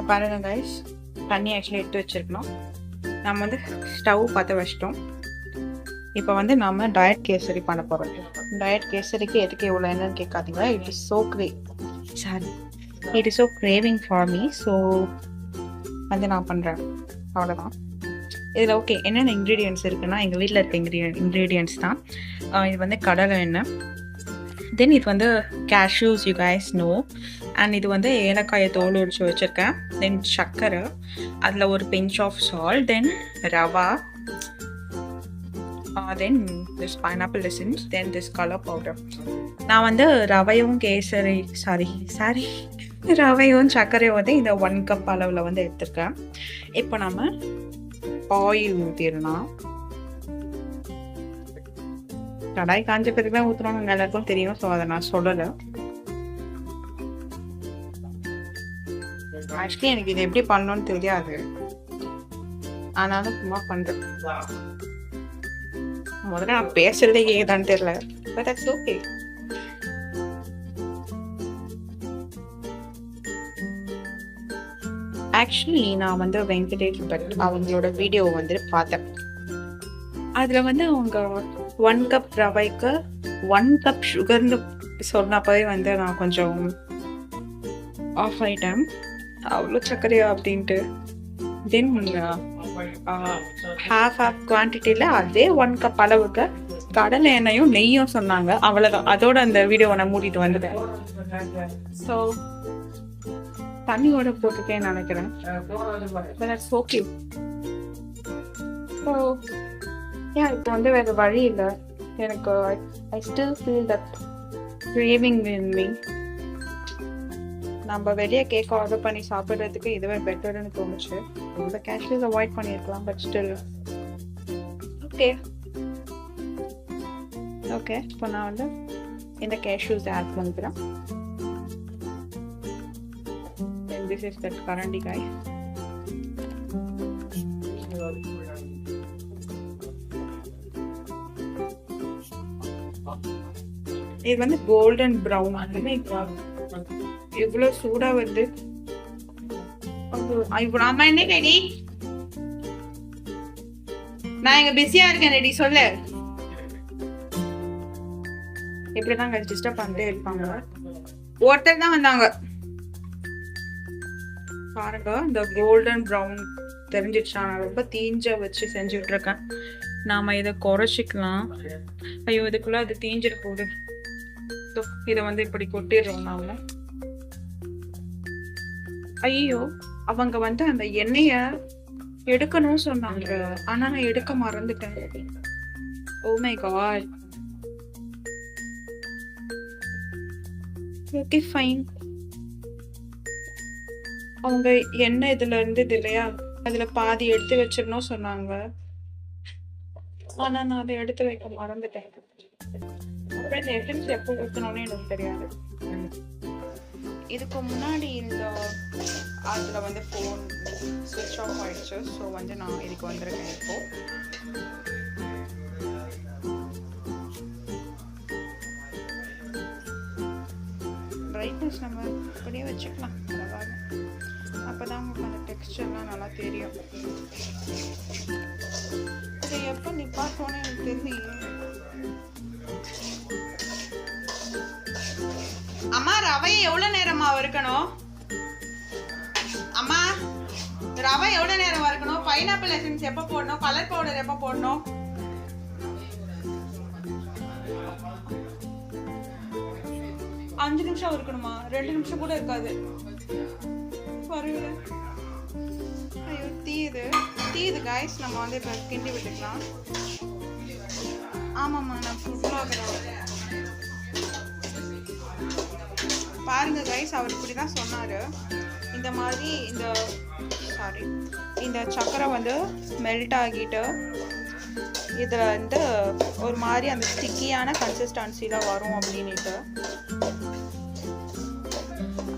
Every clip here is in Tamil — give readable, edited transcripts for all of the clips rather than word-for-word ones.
பாருங்க கைஸ், தண்ணி ஆக்சுவலி எடுத்து வச்சிருக்கணும். நம்ம வந்து ஸ்டவ் பற்ற வச்சிட்டோம். இப்போ வந்து நம்ம டயட் கேசரி பண்ண போகிறோம். டயட் கேசரிக்கு எதுக்கு எவ்வளோ என்னன்னு கேட்காதீங்க. It is so craving for me. So வந்து நான் பண்ணுறேன், அவ்வளோதான். இதில் ஓகே என்னென்ன இன்க்ரீடியன்ட்ஸ் இருக்குன்னா, எங்கள் வீட்டில் இருக்க இன்க்ரீடியன்ட்ஸ் தான். இது வந்து கடலை எண்ணெய், தென் இது வந்து cashews, you guys know. And இது வந்து ஏலக்காயை தோல் உரிச்சு வச்சுருக்கேன். தென் சர்க்கரை, அதில் ஒரு pinch of salt, then rava, then this pineapple essence, then this colour powder. நான் வந்து ரவையும் ரவையும் சர்க்கரையும் வந்து இந்த 1 கப் அளவில் வந்து எடுத்திருக்கேன். இப்போ நம்ம ஆயில் ஊற்றிடலாம். கடாய் காஞ்ச பிறகு தான் ஊற்றுறோம், எல்லாருக்கும் தெரியும். ஸோ அதை நான் சொல்லலை. ஆக்சுவலி எனக்கு இது எப்படி பண்ணணும்னு தெரியாது, ஆனாலும் சும்மா பண்ணுறேன். முதல்ல நான் பேசுறதே கேக்குதான்னு தெரியல, பட் தட்ஸ் ஓகே. ஆக்சுவலி நான் வந்து வெங்கடேஷ் பட் அவங்களோட வீடியோ வந்து பார்த்தேன். அதில் வந்து அவங்க 1 கப் ரவைக்கு 1 கப் சுகர்னு சொன்னப்பவே வந்து நான் கொஞ்சம் ஆஃப் ஆயிட்டேன். அவ்வளோ சர்க்கரையா அப்படின்ட்டு. தென் ஹாஃப் குவான்டிட்டியில் அதே 1 கப் அளவுக்கு கடலை எண்ணெயும் நெய்யும் சொன்னாங்க. அவ்வளோதான், அதோட அந்த வீடியோவை நான் மூடிட்டு வந்துட்டேன். ஸோ தண்ணியோட போட்டுட்டேன்னு நினைக்கிறேன். ஓகே. ஸோ இப்போ வந்து வேறு வழி இல்லை எனக்கு. I still feel that craving in me. நம்ம வெளியே கேக் ஆர்டர் பண்ணி சாப்பிட்றதுக்கு இதுவே பெட்டர்னு தோணுச்சு. இந்த கேஷ்யூஸ் அவாய்ட் பண்ணியிருக்கலாம், பட் ஸ்டில் ஓகே. இப்போ நான் வந்து இந்த கேஷ்யூஸ் ஆட் பண்ணிக்கிறேன். This is that currently guys. இது வந்து கோல்டன் ப்ரௌன் ஆகுது. இவ்வளோ சூடா வருது. அம்மா என்ன ரெடி? நான் இங்க பிஸியா இருக்கேன், ரெடி சொல்லு. இப்படிதான் டிஸ்டர்ப் பண்ணிட்டே இருப்பாங்க. ஒருத்தர் தான் வந்தாங்க பாருங்க. இந்த கோல்டன் ப்ரௌன் தெரிஞ்சிடுச்சா? நான் ரொம்ப தீஞ்ச வச்சு செஞ்சுட்டு இருக்கேன். நாம இதை குறைச்சிக்கலாம். ஐயோ, இதுக்குள்ள அது தீஞ்சிட போகுது. இதை வந்து இப்படி கொட்டிடுறோம் நாம. ஐயோ, அவங்க வந்து அந்த எண்ணெய எடுக்கணும்னு சொன்னாங்க, ஆனா நான் எடுக்க மறந்துட்டேன். Oh my god. Okay fine. அவங்க எண்ணெய் இதுல இருந்தது இல்லையா, அதுல பாதி எடுத்து வச்சிடணும் சொன்னாங்க, ஆனா நான் அதை எடுத்து வைக்க மறந்துட்டேன். அப்புறம் இந்த எசன்ஸ் எப்போ ஊற்றணும்னு எனக்கு தெரியாது. இதுக்கு முன்னாடி இந்த அதுல வந்து ஃபோன் ஸ்விட்ச் ஆஃப் ஆயிடுச்சு. ஸோ வந்து நான் இதுக்கு வந்திருக்கேன். இப்போ பிரைட்னஸ் நம்ம அப்படியே வச்சுக்கலாம், பரவாயில்ல. அப்போதான் உங்களுக்கு அந்த டெக்ஸ்டர்லாம் நல்லா தெரியும். அது எப்போ நிப்பாட்டோன்னு எனக்கு தெரியல. அம்மா, ரவை எவ்வளோ நேரமா வறுக்கணும்? அம்மா, ரவை எவ்வளோ நேரம் வறுக்கணும்? பைனாப்பிள் எசன்ஸ் எப்போ போடணும்? கலர் பவுடர் எப்போ போடணும்? அஞ்சு நிமிஷம் இருக்கணுமா? 2 நிமிஷம் கூட இருக்காது. ஐயோ, தீயுது கைஸ். நம்ம வந்து இப்போ கிண்டி விட்டுக்கலாம். ஆமாம்மா, நான் ஃபுட் ப்ளாகர். பாருங்க கைஸ், அவர் இப்படி தான் சொன்னார். இந்த மாதிரி இந்த சக்கரை வந்து மெல்ட் ஆகிட்டு இதில் வந்து ஒரு மாதிரி அந்த ஸ்டிக்கியான கன்சிஸ்டன்சியில் வரும் அப்படின்ட்டு.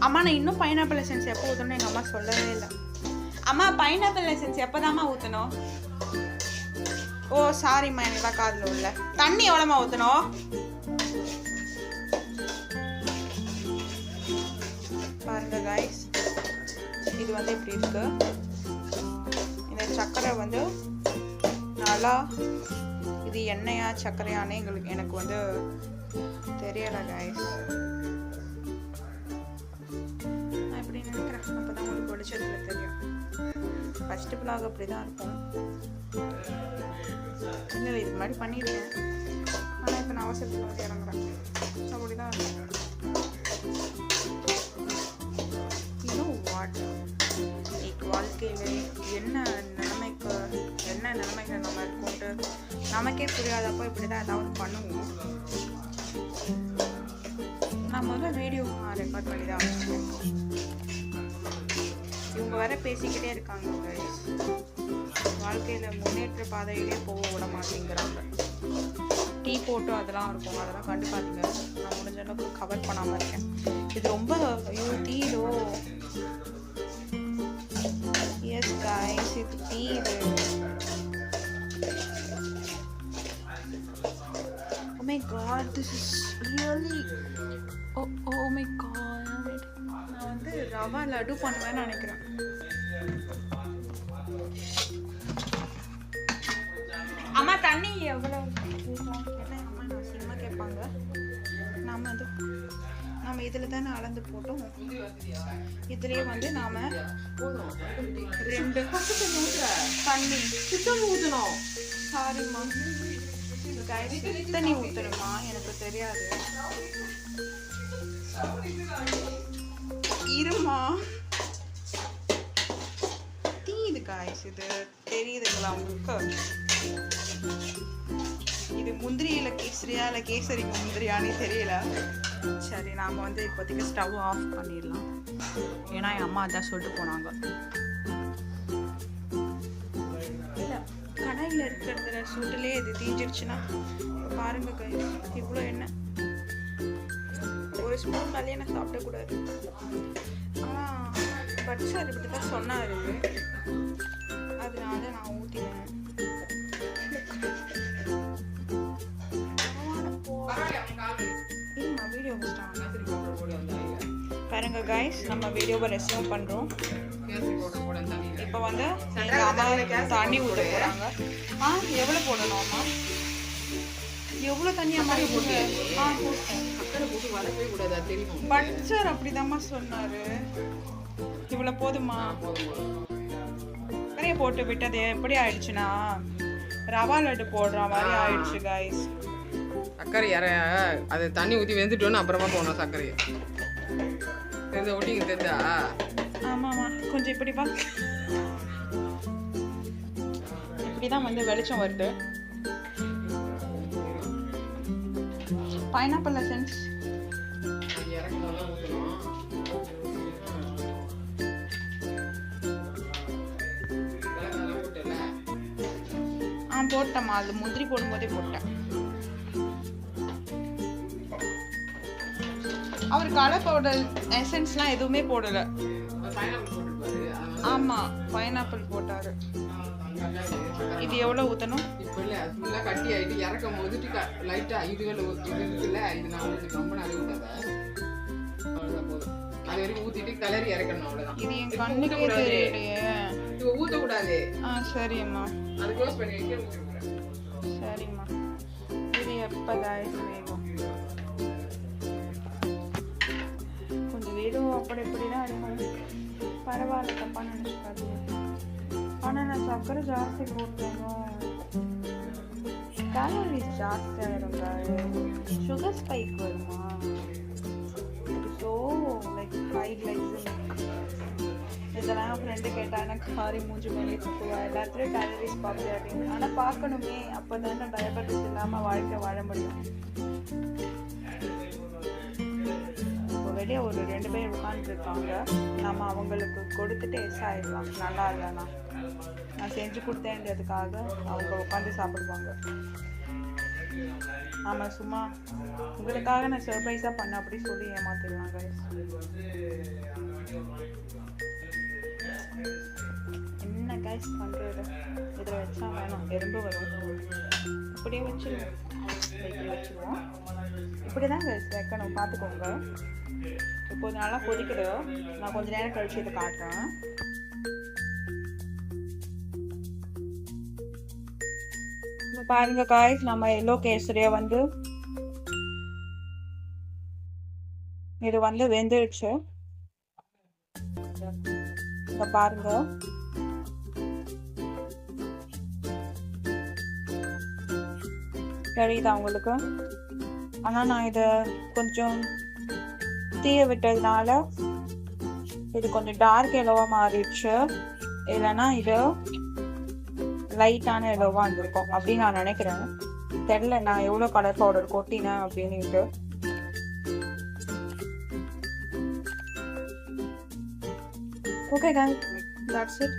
அம்மா, நான் இன்னும் பைனாப்பிள் எசன்ஸ் எப்போ ஊற்றணும் எங்கள் அம்மா சொல்லவே இல்லை. அம்மா, பைனாப்பிள் எசன்ஸ் எப்போதாம்மா ஊற்றணும்? ஓ சாரிம்மா, எனக்கு தான் காதில் உள்ள. தண்ணி எவ்வளோம்மா ஊற்றணும்? பாருங்க கைஸ், இது வந்து இப்படி இருக்கு. இந்த சர்க்கரை வந்து நல்லா, இது எண்ணெயா சர்க்கரையானே எனக்கு வந்து தெரியல கைஸ். நான் இப்படி நினைக்கிறேன், அப்பதான் உங்களுக்கு வெளிச்சத்துல தெரியும். ஃபர்ஸ்ட் பிளாக் அப்படிதான் இருக்கும். இல்லை இது மாதிரி பண்ணியிருக்கேன், ஆனால் இப்போ நான் அவசரத்தில் வந்து இறங்குறேன். அப்படிதான் இருக்கும். இன்னும் வாட் வாழ்க்கையில் என்ன நிலைமைக்கு நம்ம இருக்கும்ட்டு நமக்கே புரியாதப்போ இப்படி தான் ஏதாவது பண்ணுவோம். நான் முதல்ல வீடியோ ரெக்கார்ட் பண்ணி தான் வச்சுருக்கேன். இவங்க வர பேசிக்கிட்டே இருக்காங்க. வாழ்க்கையில் முன்னேற்ற பாதையிலே போக விட மாட்டேங்கிறாங்க. டீ போட்டோ அதெல்லாம் இருக்கும், அதெல்லாம் கண்டுக்காதீங்க. நான் முடிஞ்ச அளவுக்கு கவர் பண்ணாமல் இருக்கேன். இது ரொம்ப தீரோ. எஸ் கைஸ், இது டீ. இது oh my god, this is really oh my god. நான் வந்து ரவா லட்டு பண்ணுவேன்னு நினைக்கிறேன். அம்மா தண்ணி எவ்வளோ என்ன அம்மா நான் சினிமா கேட்பாங்க. நம்ம இதில் தானே அளந்து போட்டோம். இதுலேயே வந்து நாம் 2 தண்ணி ஊற்றணும். சாரிம்மா, தண்ணி ஊற்றணுமா? எனக்கு தெரியாது. இருமா, தீது காய்ஸ். இது தெரியுதுங்களா உங்களுக்கு? இது முந்திரியில கேசரியா இல்லை கேசரிக்கு முந்திரியானே தெரியல. சரி, நாம் வந்து இப்போதைக்கு ஸ்டவ் ஆஃப் பண்ணிடலாம். ஏன்னா என் அம்மா அதான் சொல்லிட்டு போனாங்க. இல்லை, கடாயில் இருக்கிறதுல சூட்டிலே இது தீஞ்சிருச்சுன்னா பாருங்க கைஸ், இவ்வளோ எண்ணெய். ஒரு ஸ்பூன் மேலேயே நான் சாப்பிடக்கூடாது. ஆனால் பட் சார் இப்படி தான் சொன்னார், அதனால நான் ஊற்றினேன். பாருங்க கைஸ், நம்ம வீடியோவை ரெஸ்யூம் பண்ணுறோம். இப்போ வந்து எங்கள் அம்மா தண்ணி ஊற்ற போகிறாங்க. எவ்வளோ போடணும் அம்மா? எவ்வளோ தண்ணி அம்மா போட்டு? பட் சார் அப்படிதாம்மா சொன்னார். இவ்வளோ போதுமா? நிறைய போட்டு விட்டது எப்படி ஆயிடுச்சுன்னா ரவா லட்டு போடுற மாதிரி ஆயிடுச்சு கைஸ். சர்க்கரை அது தண்ணி ஊற்றி வெந்துட்டோன்னு அப்புறமா போகணும். சர்க்கரையை தெரிஞ்ச ஒட்டிங்க தெரிஞ்சா? ஆமாம்மா, கொஞ்சம் இப்படி வா. இப்படிதான் வந்து வெளிச்சம் வருது. பைனாப்பிள் எசன்ஸ் போட்டேம்மா. அது முந்திரி போடும்போதே போட்டேன். அவர் கலர் பவுடர் எசன்ஸ்லாம் எதுவுமே போடலை. ஆமாம், பைனாப்பிள் போட்டார். இது எவ்வளோ ஊற்றணும்? இப்போ இல்லை, அது ஃபுல்லாக கட்டி ஆகிட்டு இறக்கும் போது லைட்டாக இது இருக்குல்ல, இது நான் ரொம்ப நிறைய ஊற்றாத, அவ்வளோதான் போதும். அது வரைக்கும் ஊற்றிட்டு கலரி இறக்கணும், அவ்வளோதான். இது என் கண்ணுக்கே தெரியலையே. இது ஊற்றக்கூடாது. சரிம்மா, அது க்ளோஸ் பண்ணி வைக்க. சரிம்மா, இது எப்போ காய்ஸ் வேகும்? கொஞ்சம் வீடும் அப்படி இப்படி தான் இருக்கும். பரவாயில்ல, தப்பாக நினச்சிக்காது. ஆனால் நான் சர்க்கரை ஜாஸ்தி போட்டேனும், கேலரிஸ் ஜாஸ்தி ஆகிடும். சுகர் ஸ்பைக் வருமா? So like height likes. இதெல்லாம் என் ஃப்ரெண்டு கேட்டால் எனக்கு சாரி மூஞ்சி மேலே சுற்றுவா. எல்லாத்துலேயும் கேலரிஸ் பார்ப்பேன் அப்படின்னு. ஆனால் பார்க்கணுமே, அப்போ தானே டயபெட்டிஸ் இல்லாமல் வாழ்க்கை வாழ முடியும். இப்போ வெளியே ஒரு 2 பேர் உட்காந்துருக்காங்க. நம்ம அவங்களுக்கு கொடுத்துட்டு எஸ் ஆகிடலாம். நல்லா இல்லைண்ணா நான் செஞ்சு கொடுத்தேன்றதுக்காக அவங்க உட்காந்து சாப்பிடுவாங்க. ஆமாம், சும்மா உங்களுக்காக நான் சர்ப்ரைஸாக பண்ண அப்படி சொல்லி ஏமாத்திடுவாங்க. என்ன கைஸ் பண்ணுறது? இதில் வச்சா வேணும், எறும்பு வரும். இப்படியே வச்சுருவோம். இப்படி வச்சுருவோம். இப்படி தான் கைஸ் வைக்கணும், பார்த்துக்கோங்க. இப்போ நல்லா கொதிக்குது. நான் கொஞ்ச நேரம் கழிச்சு இதை காட்டுறேன். பாருங்க காய்ஸ், நம்ம எல்லோ கேசரியா வந்து இது வந்து வெந்துடுச்சு. இங்க பாருங்க. தெரியுதா உங்களுக்கு? ஆனா நான் இத கொஞ்சம் தீய விட்டதுனால இது கொஞ்சம் டார்க் எல்லோவா மாறிடுச்சு. இல்லைன்னா இது லைட்டான எல்லோவா இருந்திருக்கும் அப்படின்னு நான் நினைக்கிறேன். தெரியல நான் எவ்வளவு கலர் பவுடர் கொட்டினேன் அப்படின்னுட்டு. Okay guys, that's it.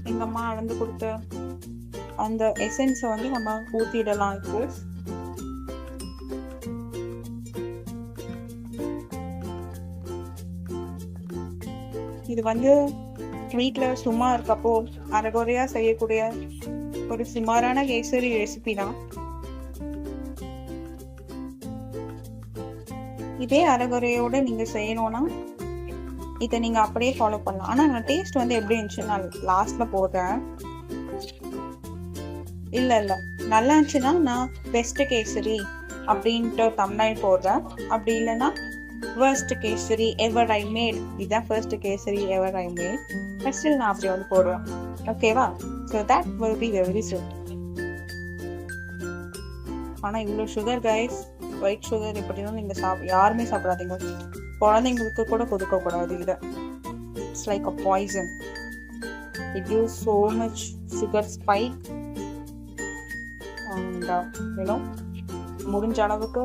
எங்க அம்மா அளந்து கொடுத்த அந்த எசன்ஸை வந்து நம்ம ஊத்திடலாம் இப்போ. இது வந்து வீட்டுல சும்மா இருக்கப்போ அரைகுறையா செய்யக்கூடிய ஒரு சுமாரான கேசரி ரெசிபி தான். இதே அரைகுறையோட நீங்க செய்யணும்னா இதை நீங்க அப்படியே ஃபாலோ பண்ணலாம். ஆனா நான் டேஸ்ட் வந்து எப்படி இருந்துச்சு நான் லாஸ்ட்ல போடுறேன். இல்ல நல்லா இருந்துச்சுன்னா நான் பெஸ்ட் கேசரி அப்படின்ட்டு தம்ப்நெயில் போடுறேன். அப்படி இல்லைன்னா worst kesari ever I made, இதுதான் first kesari ever I made. First நான் அப்படி வந்து போடுவேன். ஓகேவா? So that will be very soon. ஆனா இவ்வளோ சுகர் கைஸ், ஒயிட் சுகர் இப்படிதான் நீங்க யாருமே சாப்பிடாதீங்க. குழந்தைங்களுக்கு கூட கொடுக்க கூடாது. இதை it's like a poison. It gives so much sugar spike and முடிஞ்ச அளவுக்கு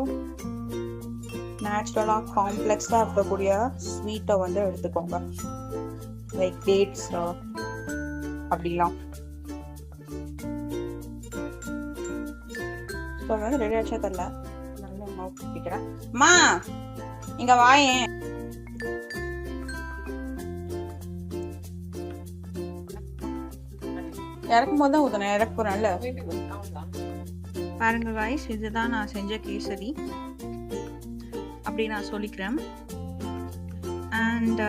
நேச்சுரலா காம்ப்ளெக்ஸா இருக்கக்கூடிய ஸ்வீட்டை வந்து எடுத்துக்கோங்க. லைக் டேட்ஸ் அப்படிலாம். ஸோ வந்து ரெடி ஆச்சா தெரியல. நல்லா அம்மா பிடிக்கிறேன். அம்மா இங்க வாயேன். இறக்கும் போது தான் ஊத்தணும். இறக்க போறேன்ல. பாருங்க guys, இதுதான் நான் செஞ்ச கேசரி அப்படி நான் சொல்லிக்கிறேன். அண்ட்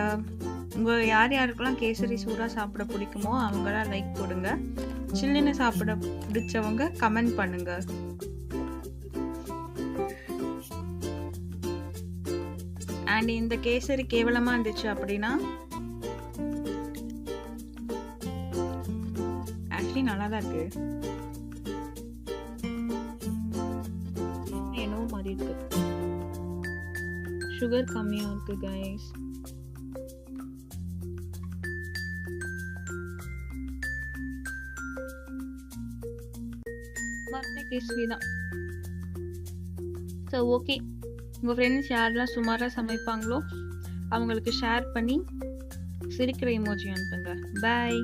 உங்க யார் யாருக்கெல்லாம் கேசரி சூடா சாப்பிட பிடிக்குமோ அவங்களாம் லைக் போடுங்க. சில்லுன்னு சாப்பிட பிடிச்சவங்க கமெண்ட் பண்ணுங்க. அண்ட் இந்த கேசரி கேவலமா இருந்துச்சு அப்படின்னா ஆக்சுவலி நல்லா தான் இருக்கு. என்னவோ மாதிரி இருக்கு. சுகர் கம்மியா இருக்கு கைஸ். கேசரி தான். ஸோ ஓகே, உங்கள் ஃப்ரெண்ட்ஸ் யாரெல்லாம் சுமாராக சமைப்பாங்களோ அவங்களுக்கு ஷேர் பண்ணி சிரிக்கிற எமோஜி அனுப்புங்க. பாய்.